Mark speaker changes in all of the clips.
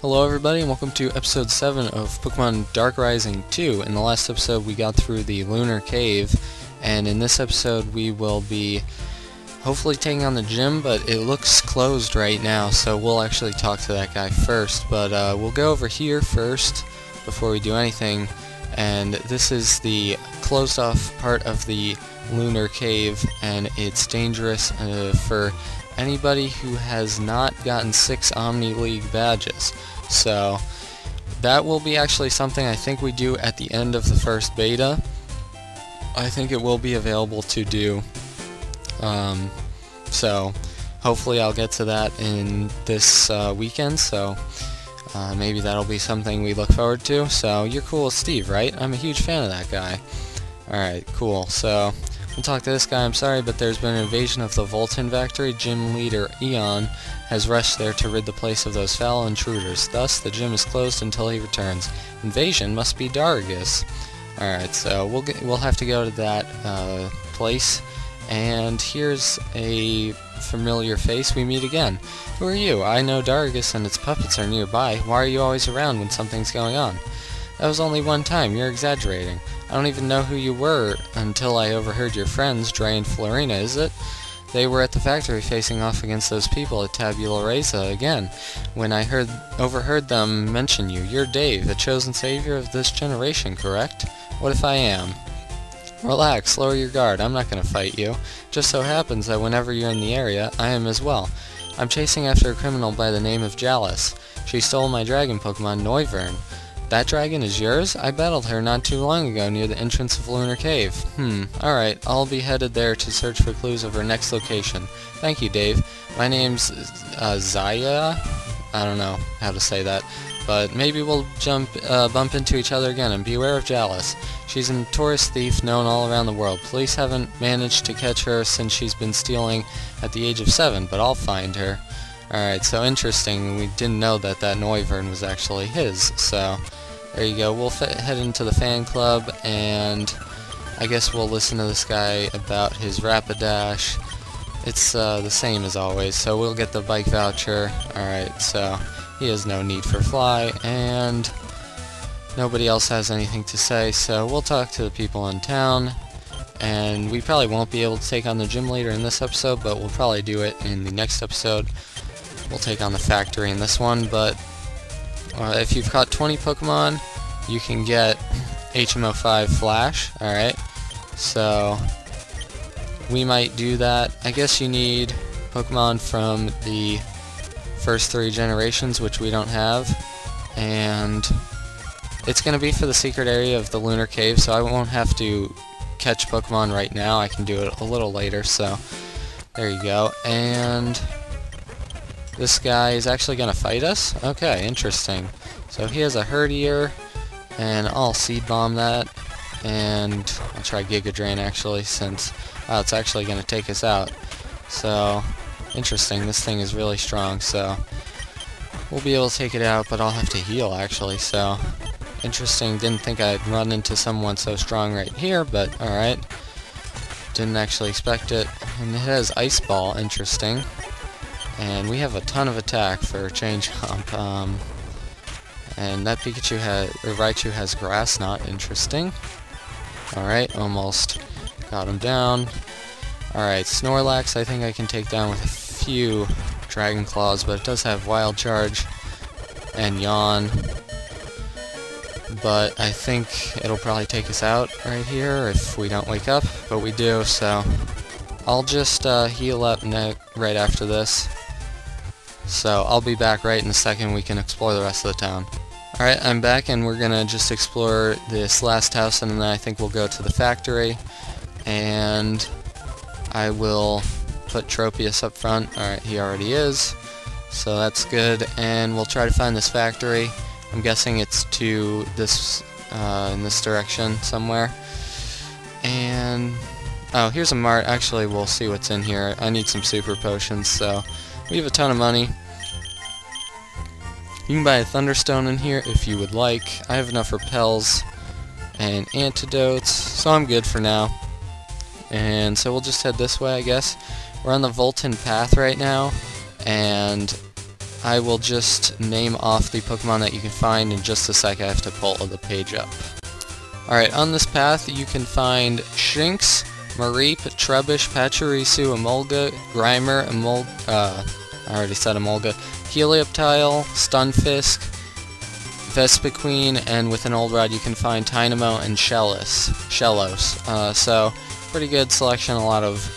Speaker 1: Hello everybody and welcome to episode 7 of Pokemon Dark Rising 2. In the last episode we got through the Lunar Cave, and in this episode we will be hopefully taking on the gym, but it looks closed right now, so we'll actually talk to that guy first. But we'll go over here first before we do anything, and this is the closed off part of the Lunar Cave, and it's dangerous for anybody who has not gotten 6 Omni League badges. So that will be actually something I think we do at the end of the first beta. I think it will be available to do. So hopefully I'll get to that in this weekend, so maybe that'll be something we look forward to. So you're cool with Steve, right? I'm a huge fan of that guy. Alright, cool. So we'll talk to this guy. I'm sorry, but there's been an invasion of the Volton Factory. Gym leader Eon has rushed there to rid the place of those foul intruders. Thus, the gym is closed until he returns. Invasion must be Dargus. Alright, so we'll have to go to that place. And here's a familiar face. We meet again. Who are you? I know Dargus and its puppets are nearby. Why are you always around when something's going on? That was only one time. You're exaggerating. I don't even know who you were until I overheard your friends, Dre and Florina, is it? They were at the factory facing off against those people at Tabula Rasa again. When I overheard them mention you, you're Dave, the chosen savior of this generation, correct? What if I am? Relax, lower your guard, I'm not going to fight you. Just so happens that whenever you're in the area, I am as well. I'm chasing after a criminal by the name of Jalis. She stole my dragon Pokemon, Noivern. That dragon is yours? I battled her not too long ago near the entrance of Lunar Cave. Alright, I'll be headed there to search for clues of her next location. Thank you, Dave. My name's Zaya? I don't know how to say that. But maybe we'll bump into each other again, and beware of Jalis. She's a notorious thief known all around the world. Police haven't managed to catch her since she's been stealing at the age of 7, but I'll find her. Alright, so interesting. We didn't know that Noivern was actually his, so there you go. We'll head into the fan club, and I guess we'll listen to this guy about his Rapidash. It's the same as always, so we'll get the bike voucher. Alright, so he has no need for fly, and nobody else has anything to say, so we'll talk to the people in town. And we probably won't be able to take on the gym leader in this episode, but we'll probably do it in the next episode. We'll take on the factory in this one, but if you've caught 20 Pokemon, you can get HM05 Flash. Alright, so we might do that. I guess you need Pokemon from the first 3 generations, which we don't have, and it's going to be for the secret area of the Lunar Cave, so I won't have to catch Pokemon right now. I can do it a little later, so there you go. And this guy is actually going to fight us? Okay, interesting. So he has a Herdier, and I'll Seed Bomb that, and I'll try Giga Drain actually, since it's actually going to take us out. So, interesting, this thing is really strong, so we'll be able to take it out, but I'll have to heal actually, so interesting. Didn't think I'd run into someone so strong right here, but alright. Didn't actually expect it. And it has Ice Ball, interesting. And we have a ton of attack for Change Comp. And that Raichu has Grass Knot, interesting. Alright, almost got him down. Alright, Snorlax I think I can take down with a few Dragon Claws, but it does have Wild Charge and Yawn. But I think it'll probably take us out right here if we don't wake up, but we do, so I'll just heal up right after this. So I'll be back right in a second. We can explore the rest of the town. Alright, I'm back, and we're gonna just explore this last house, and then I think we'll go to the factory, and I will put Tropius up front. Alright, he already is, so that's good, and we'll try to find this factory. I'm guessing it's to this, in this direction somewhere. And, oh, here's a mart. Actually, we'll see what's in here. I need some super potions, so we have a ton of money. You can buy a Thunderstone in here if you would like. I have enough repels and antidotes, so I'm good for now. And so we'll just head this way, I guess. We're on the Volton path right now, and I will just name off the Pokemon that you can find in just a sec. I have to pull the page up. Alright, on this path you can find Shinx, Mareep, Trubbish, Pachirisu, Emolga, Grimer, I already said Emolga, Helioptile, Stunfisk, Vespiquen, and with an old rod you can find Tynamo and Shellos. So, pretty good selection, a lot of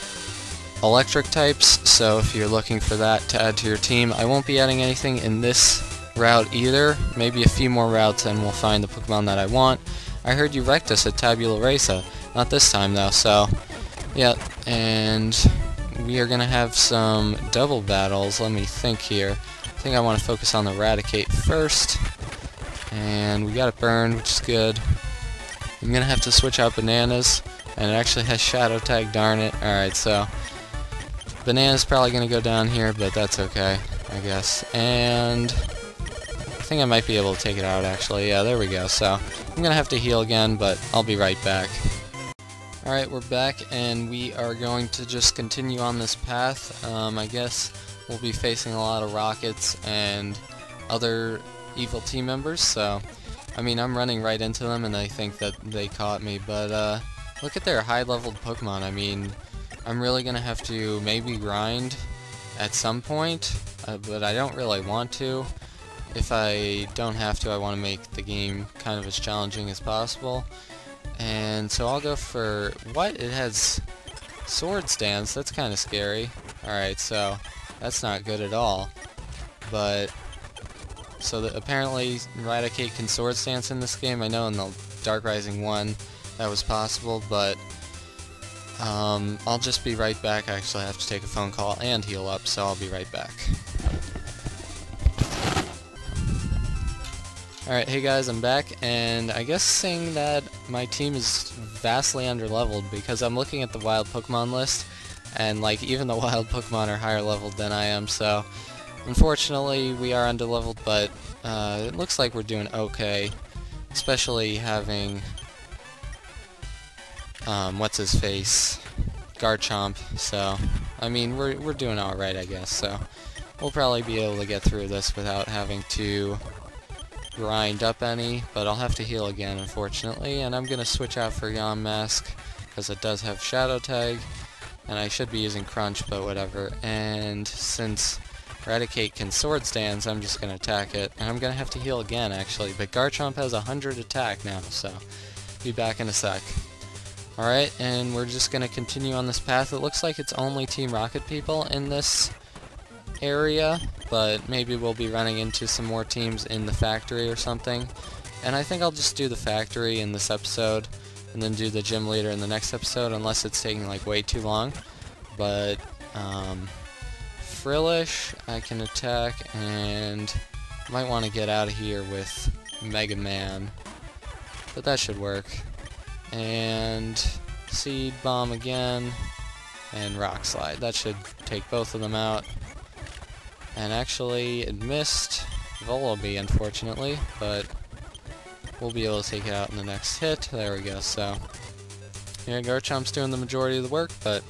Speaker 1: electric types, so if you're looking for that to add to your team. I won't be adding anything in this route either, maybe a few more routes and we'll find the Pokemon that I want. I heard you wrecked us at Tabula Rasa, not this time though, so yeah, and we are going to have some double battles. Let me think here. I think I want to focus on the Raticate first, and we got it burned, which is good. I'm going to have to switch out Bananas, and it actually has Shadow Tag, darn it. Alright, so Banana's probably going to go down here, but that's okay, I guess. And I think I might be able to take it out, actually. Yeah, there we go. So I'm going to have to heal again, but I'll be right back. Alright, we're back, and we are going to just continue on this path. I guess we'll be facing a lot of Rockets and other evil team members, so I mean, I'm running right into them, and I think that they caught me, but look at their high-leveled Pokemon. I mean, I'm really going to have to maybe grind at some point, but I don't really want to. If I don't have to, I want to make the game kind of as challenging as possible. And so I'll go for... what? It has Swords Dance. That's kind of scary. Alright, so that's not good at all. But... so apparently Raticate can Swords Dance in this game. I know in the Dark Rising 1 that was possible, but I'll just be right back. I actually have to take a phone call and heal up, so I'll be right back. Alright, hey guys, I'm back, and I guess saying that my team is vastly underleveled because I'm looking at the wild Pokemon list, and like even the wild Pokemon are higher leveled than I am, so unfortunately we are underleveled, but it looks like we're doing okay, especially having what's his face, Garchomp. So I mean we're doing alright, I guess, so we'll probably be able to get through this without having to grind up any, but I'll have to heal again, unfortunately, and I'm gonna switch out for Yamask because it does have Shadow Tag, and I should be using Crunch, but whatever. And since Raticate can Swords Dance, I'm just gonna attack it, and I'm gonna have to heal again, actually, but Garchomp has 100 attack now, so be back in a sec. Alright, and we're just gonna continue on this path. It looks like it's only Team Rocket people in this area, but maybe we'll be running into some more teams in the factory or something, and I think I'll just do the factory in this episode and then do the gym leader in the next episode, unless it's taking like way too long. But Frillish I can attack, and might want to get out of here with Mega Man, but that should work. And Seed Bomb again, and Rock Slide. That should take both of them out. And actually, it missed Volibee, unfortunately, but we'll be able to take it out in the next hit. There we go, so yeah, Garchomp's doing the majority of the work, but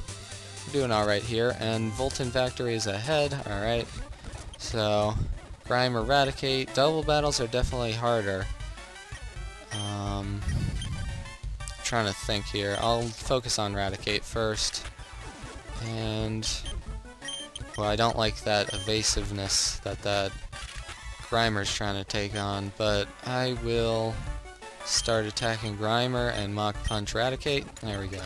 Speaker 1: we're doing alright here, and Volton Factory is ahead. Alright, so Grimer, Raticate. Double battles are definitely harder. Trying to think here. I'll focus on Raticate first, and well, I don't like that evasiveness that Grimer's trying to take on, but I will start attacking Grimer and Mach Punch Raticate. There we go.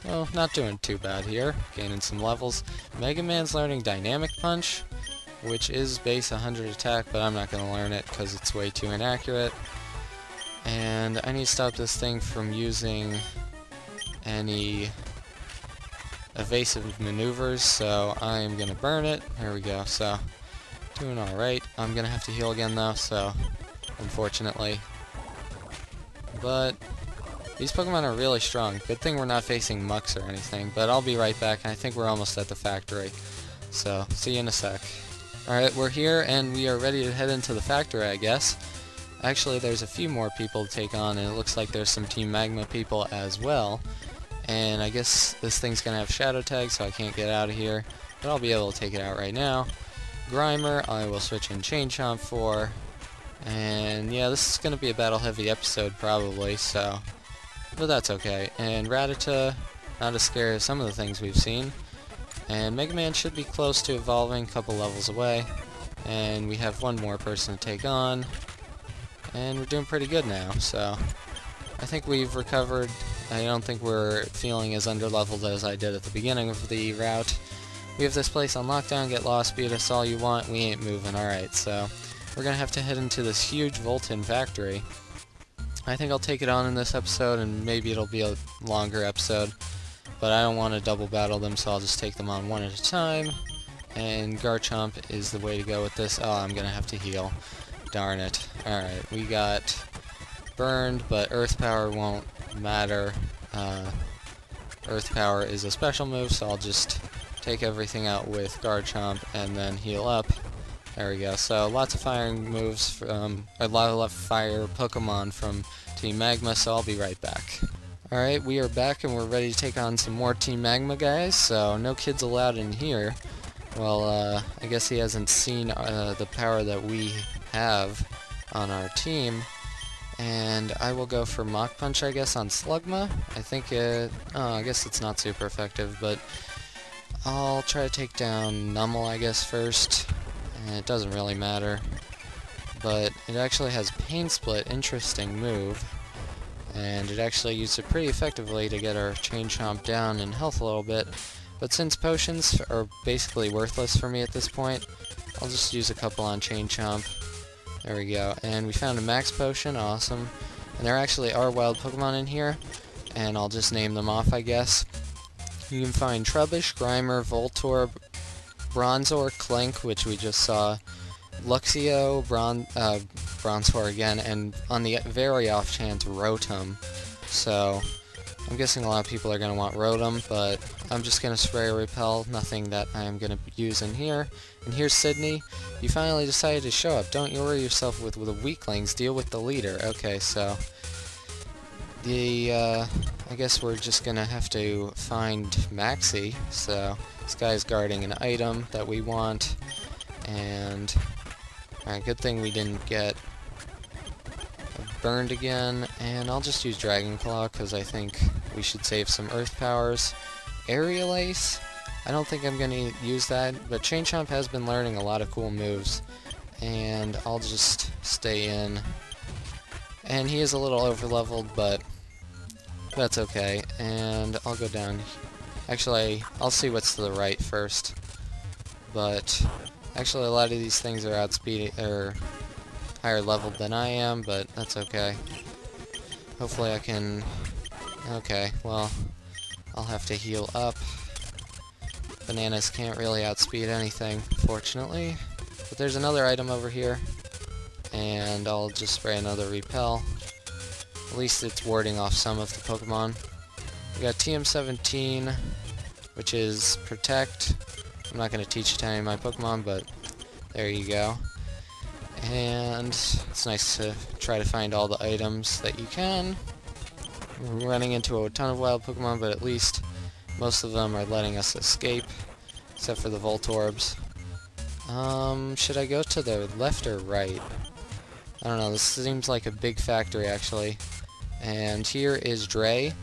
Speaker 1: Well, not doing too bad here, gaining some levels. Mega Man's learning Dynamic Punch, which is base 100 attack, but I'm not going to learn it because it's way too inaccurate. And I need to stop this thing from using any evasive maneuvers, so I am going to burn it. There we go, so doing alright. I'm going to have to heal again though, so unfortunately. But these Pokemon are really strong. Good thing we're not facing Mucks or anything, but I'll be right back, and I think we're almost at the factory. So, see you in a sec. Alright, we're here, and we are ready to head into the factory, I guess. Actually, there's a few more people to take on, and it looks like there's some Team Magma people as well. And I guess this thing's gonna have Shadow Tag, so I can't get out of here, but I'll be able to take it out right now. Grimer, I will switch in Chain Chomp for. And yeah, this is going to be a battle-heavy episode probably, so... But that's okay. And Rattata, not as scary as some of the things we've seen. And Mega Man should be close to evolving, a couple levels away. And we have one more person to take on. And we're doing pretty good now, so... I think we've recovered. I don't think we're feeling as underleveled as I did at the beginning of the route. We have this place on lockdown, get lost, beat us all you want, we ain't moving. Alright, so we're gonna have to head into this huge Volton Factory. I think I'll take it on in this episode, and maybe it'll be a longer episode. But I don't want to double battle them, so I'll just take them on one at a time. And Garchomp is the way to go with this. Oh, I'm gonna have to heal. Darn it. Alright, we got burned, but Earth Power won't matter. Earth Power is a special move, so I'll just take everything out with Garchomp and then heal up. There we go. So lots of firing moves from a lot of fire Pokemon from Team Magma, so I'll be right back. Alright, we are back and we're ready to take on some more Team Magma guys, so no kids allowed in here. Well, I guess he hasn't seen the power that we have on our team. And I will go for Mach Punch, I guess, on Slugma. I think I guess it's not super effective, but I'll try to take down Numel, I guess, first. And it doesn't really matter. But it actually has Pain Split, interesting move. And it actually used it pretty effectively to get our Chain Chomp down in health a little bit. But since potions are basically worthless for me at this point, I'll just use a couple on Chain Chomp. There we go. And we found a Max Potion, awesome. And there actually are wild Pokemon in here, and I'll just name them off, I guess. You can find Trubbish, Grimer, Voltorb, Bronzor, Clink, which we just saw, Luxio, Bronzor again, and on the very off chance, Rotom. So, I'm guessing a lot of people are going to want Rotom, but I'm just going to spray or repel, nothing that I am going to use in here. And here's Sydney. You finally decided to show up. Don't you worry yourself with the weaklings, deal with the leader. Okay, so I guess we're just going to have to find Maxie. So this guy's guarding an item that we want. And alright, good thing we didn't get burned again, and I'll just use Dragon Claw because I think we should save some Earth Powers. Aerial Ace? I don't think I'm going to use that, but Chain Chomp has been learning a lot of cool moves, and I'll just stay in. And he is a little over-leveled, but that's okay, and I'll go down. Actually, I'll see what's to the right first, but actually a lot of these things are outspeeding, or higher leveled than I am, but that's okay. Hopefully I can... Okay, well, I'll have to heal up. Bananas can't really outspeed anything, fortunately. But there's another item over here, and I'll just spray another repel. At least it's warding off some of the Pokemon. We got TM17, which is Protect. I'm not going to teach it to any of my Pokemon, but there you go. And it's nice to try to find all the items that you can. We're running into a ton of wild Pokemon, but at least most of them are letting us escape, except for the Voltorbs. Should I go to the left or right? I don't know, this seems like a big factory, actually. And here is Dre.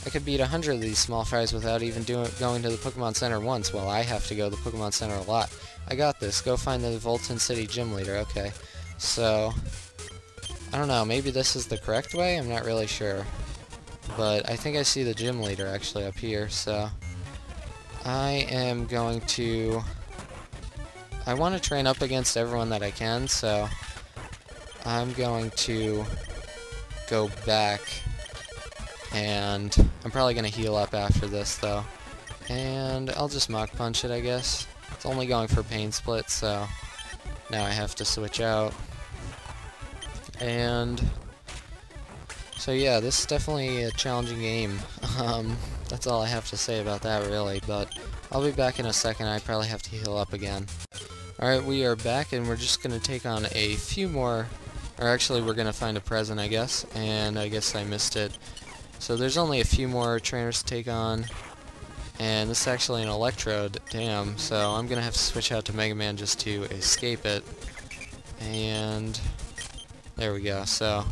Speaker 1: I could beat 100 of these small fries without even going to the Pokemon Center once. Well, I have to go to the Pokemon Center a lot. I got this. Go find the Volton City Gym Leader. Okay. So, I don't know. Maybe this is the correct way? I'm not really sure. But I think I see the Gym Leader actually up here, so... I am going to... I want to train up against everyone that I can, so... I'm going to go back, and I'm probably going to heal up after this, though. And I'll just Mach Punch it, I guess. It's only going for Pain Split, so now I have to switch out. And so yeah, this is definitely a challenging game. That's all I have to say about that, really, but I'll be back in a second. I probably have to heal up again. Alright, we are back, and we're just going to take on a few more, or actually we're going to find a present, I guess, and I guess I missed it. So there's only a few more trainers to take on, And this is actually an electrode, damn, so I'm gonna have to switch out to Mega Man just to escape it. And there we go. So,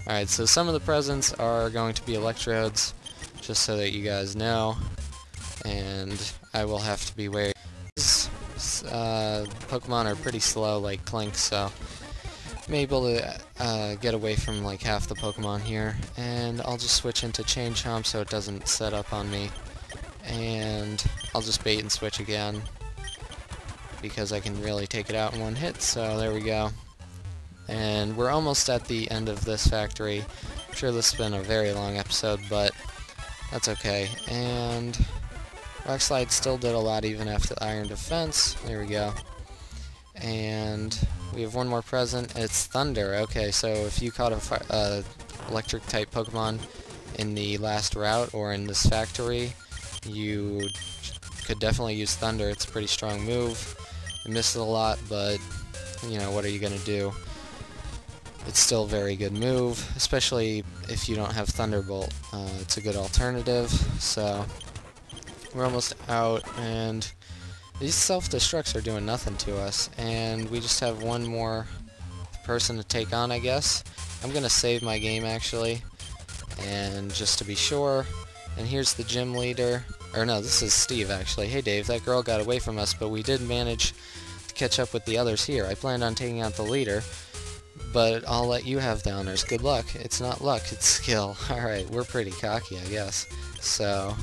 Speaker 1: alright, so some of the presents are going to be electrodes, just so that you guys know. And I will have to be wary. These Pokemon are pretty slow, like Clink, so I'm able to get away from like half the Pokemon here. And I'll just switch into Chain Chomp so it doesn't set up on me. And I'll just bait and switch again, because I can really take it out in one hit, so there we go. And we're almost at the end of this factory. I'm sure this has been a very long episode, but that's okay. And Rock Slide still did a lot even after the Iron Defense. There we go. And we have one more present. It's Thunder. Okay, so if you caught a electric type Pokemon in the last route or in this factory, you could definitely use Thunder. It's a pretty strong move. I missed it a lot, but you know, what are you gonna do? It's still a very good move, especially if you don't have Thunderbolt. It's a good alternative. So we're almost out, and these self-destructs are doing nothing to us, and we just have one more person to take on, I guess. I'm gonna save my game actually, and just to be sure. And here's the gym leader. Or no, this is Steve actually. Hey Dave, that girl got away from us, but we did manage to catch up with the others here. I planned on taking out the leader, but I'll let you have the honors. Good luck. It's not luck, it's skill. Alright, we're pretty cocky, I guess. So,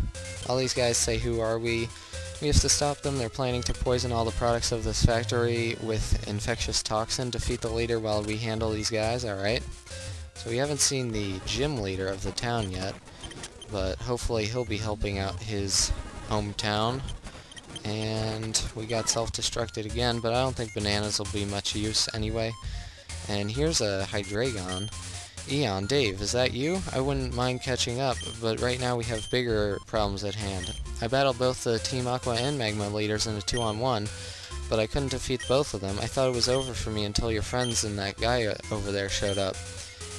Speaker 1: all these guys say, who are we? We have to stop them. They're planning to poison all the products of this factory with infectious toxin. Defeat the leader while we handle these guys. Alright. So we haven't seen the gym leader of the town yet, but hopefully he'll be helping out his hometown. And we got self-destructed again, but I don't think bananas will be much use anyway. And here's a Hydreigon. Eon, Dave, is that you? I wouldn't mind catching up, but right now we have bigger problems at hand. I battled both the Team Aqua and Magma leaders in a 2-on-1, but I couldn't defeat both of them. I thought it was over for me until your friends and that guy over there showed up.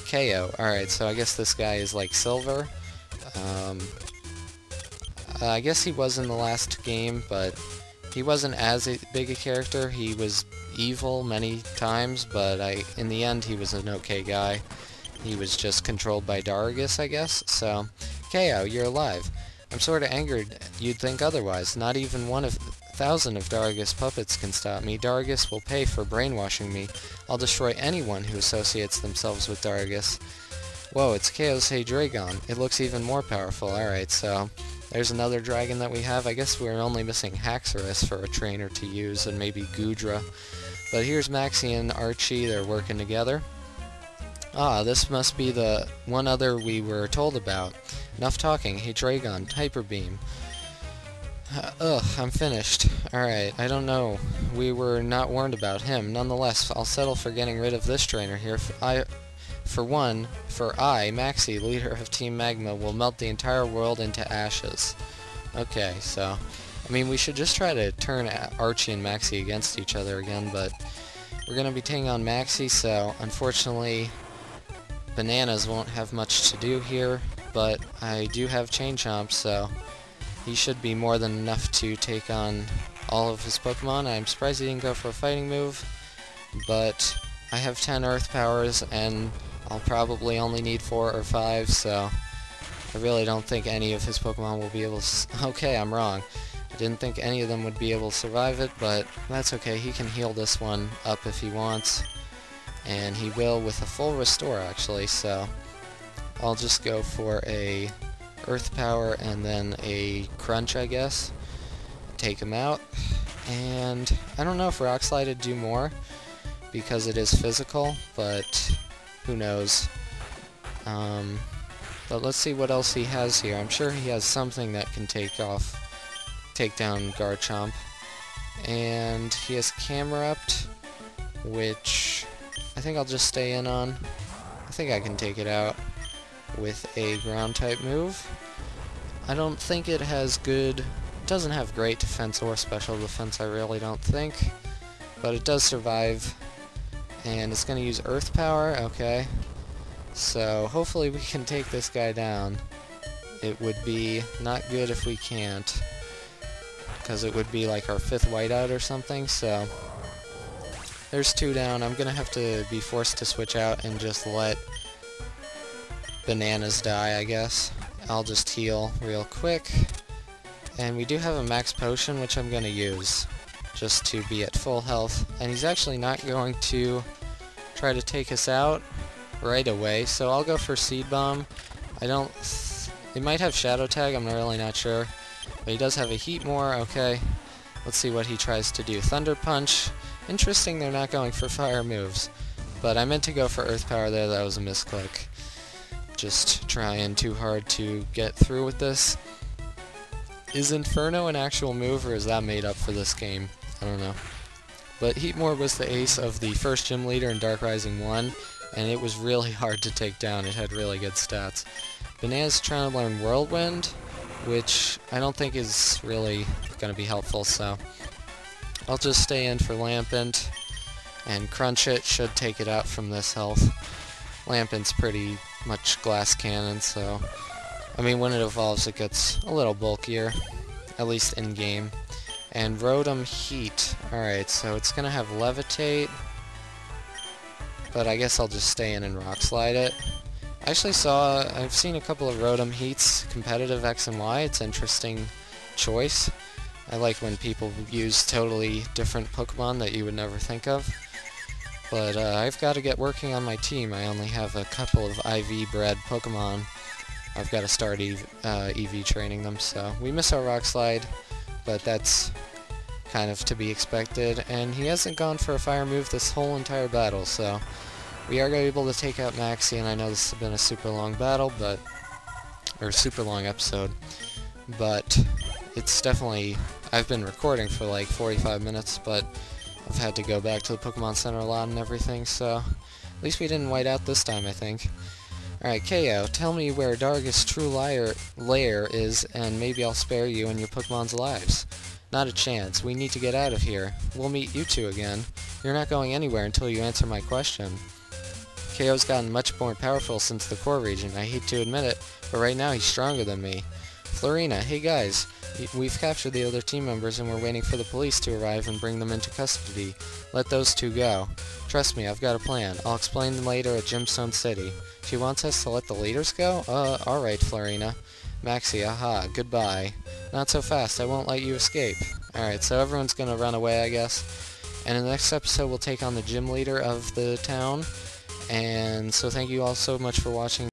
Speaker 1: Kayo. Alright, so I guess this guy is like Silver. I guess he was in the last game, but he wasn't as big a character. He was evil many times, but in the end he was an okay guy. He was just controlled by Dargus, I guess. So, Kayo, you're alive. I'm sort of angered. You'd think otherwise. Not even 1,000 of Dargus' puppets can stop me. Dargus will pay for brainwashing me. I'll destroy anyone who associates themselves with Dargus. Whoa, it's Kayo's Hydreigon. It looks even more powerful. Alright, so there's another dragon that we have. I guess we're only missing Haxorus for a trainer to use, and maybe Goodra. But here's Maxie and Archie. They're working together. Ah, this must be the one other we were told about. Enough talking. Hydreigon, Hyper Beam. Ugh, I'm finished. Alright, I don't know. We were not warned about him. Nonetheless, I'll settle for getting rid of this trainer here. For I, Maxie, leader of Team Magma, will melt the entire world into ashes. Okay, so, I mean, we should just try to turn Archie and Maxie against each other again, but we're going to be taking on Maxie, so unfortunately Bananas won't have much to do here, but I do have Chain Chomp, so he should be more than enough to take on all of his Pokemon. I'm surprised he didn't go for a fighting move, but I have 10 Earth Powers, and I'll probably only need 4 or 5, so I really don't think any of his Pokemon will be able to... Okay, I'm wrong. I didn't think any of them would be able to survive it, but that's okay. He can heal this one up if he wants, and he will with a full restore, actually, so I'll just go for a Earth Power and then a Crunch, I guess. Take him out, and I don't know if Rock Slide would do more, because it is physical, but who knows. But let's see what else he has here. I'm sure he has something that can take down Garchomp. And he has Camerupt, which I think I'll just stay in on. I think I can take it out with a ground type move. I don't think it has it doesn't have great defense or special defense, I really don't think. But it does survive. And it's going to use Earth Power, okay. So hopefully we can take this guy down. It would be not good if we can't. because it would be like our 5th whiteout or something, so there's 2 down. I'm gonna have to be forced to switch out and just let Bananas die, I guess. I'll just heal real quick. And we do have a max potion, which I'm gonna use just to be at full health. And he's actually not going to try to take us out right away, so I'll go for Seed Bomb. He might have Shadow Tag, I'm really not sure. But he does have a Heat More, okay. Let's see what he tries to do. Thunder Punch. Interesting they're not going for fire moves. But I meant to go for Earth Power there, that was a misclick. Just trying too hard to get through with this. Is Inferno an actual move, or is that made up for this game? I don't know. But Heatmore was the ace of the first gym leader in Dark Rising 1, and it was really hard to take down. It had really good stats. Banana's trying to learn Whirlwind, which I don't think is really going to be helpful, so I'll just stay in for Lampent, and Crunch It should take it out from this health. Lampent's pretty much Glass Cannon, so I mean, when it evolves it gets a little bulkier, at least in-game. And Rotom Heat. Alright, so it's gonna have Levitate, but I guess I'll just stay in and Rock Slide it. I've seen a couple of Rotom Heats, competitive X and Y. It's an interesting choice. I like when people use totally different Pokemon that you would never think of. But I've got to get working on my team. I only have a couple of IV-bred Pokemon. I've got to start EV training them, so we miss our Rock Slide, but that's kind of to be expected. And he hasn't gone for a fire move this whole entire battle, so we are able to take out Maxie, and I know this has been a super long battle, or super long episode, but it's definitely, I've been recording for like 45 minutes, but I've had to go back to the Pokemon Center a lot and everything, so at least we didn't white out this time, I think. Alright, Kayo, tell me where Darga's true lair is, and maybe I'll spare you and your Pokemon's lives. Not a chance. We need to get out of here. We'll meet you two again. You're not going anywhere until you answer my question. Kayo's gotten much more powerful since the core region. I hate to admit it, but right now he's stronger than me. Florina, hey guys. We've captured the other team members and we're waiting for the police to arrive and bring them into custody. Let those two go. Trust me, I've got a plan. I'll explain them later at Gemstone City. She wants us to let the leaders go? Alright, Florina. Maxie, aha, goodbye. Not so fast, I won't let you escape. Alright, so everyone's gonna run away, I guess. And in the next episode, we'll take on the gym leader of the town. And so thank you all so much for watching.